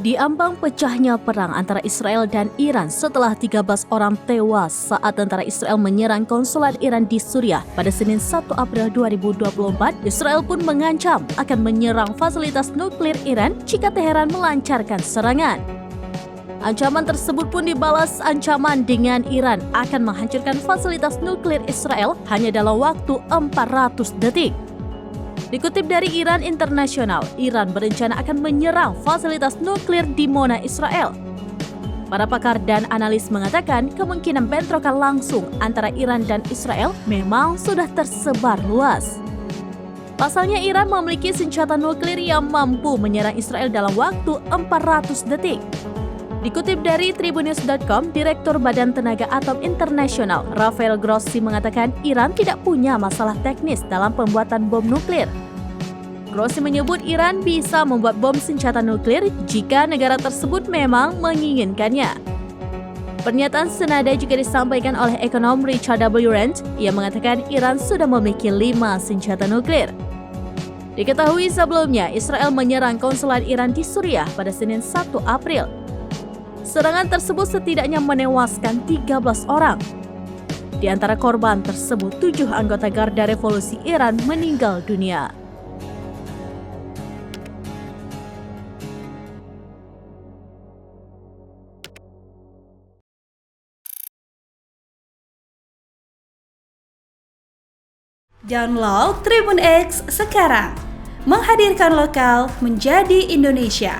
Di ambang pecahnya perang antara Israel dan Iran setelah 13 orang tewas saat tentara Israel menyerang konsulat Iran di Suriah pada Senin 1 April 2024, Israel pun mengancam akan menyerang fasilitas nuklir Iran jika Teheran melancarkan serangan. Ancaman tersebut pun dibalas ancaman dengan Iran akan menghancurkan fasilitas nuklir Israel hanya dalam waktu 400 detik. Dikutip dari Iran Internasional, Iran berencana akan menyerang fasilitas nuklir di Mona, Israel. Para pakar dan analis mengatakan kemungkinan bentrokan langsung antara Iran dan Israel memang sudah tersebar luas. Pasalnya Iran memiliki senjata nuklir yang mampu menyerang Israel dalam waktu 400 detik. Dikutip dari Tribunnews.com, Direktur Badan Tenaga Atom Internasional, Rafael Grossi mengatakan Iran tidak punya masalah teknis dalam pembuatan bom nuklir. Grossi menyebut Iran bisa membuat bom senjata nuklir jika negara tersebut memang menginginkannya. Pernyataan senada juga disampaikan oleh ekonom Richard W. Rand yang mengatakan Iran sudah memiliki 5 senjata nuklir. Diketahui sebelumnya, Israel menyerang konsulat Iran di Suriah pada Senin 1 April. Serangan tersebut setidaknya menewaskan 13 orang. Di antara korban tersebut, 7 anggota Garda Revolusi Iran meninggal dunia. Download Tribun X sekarang, menghadirkan lokal menjadi Indonesia.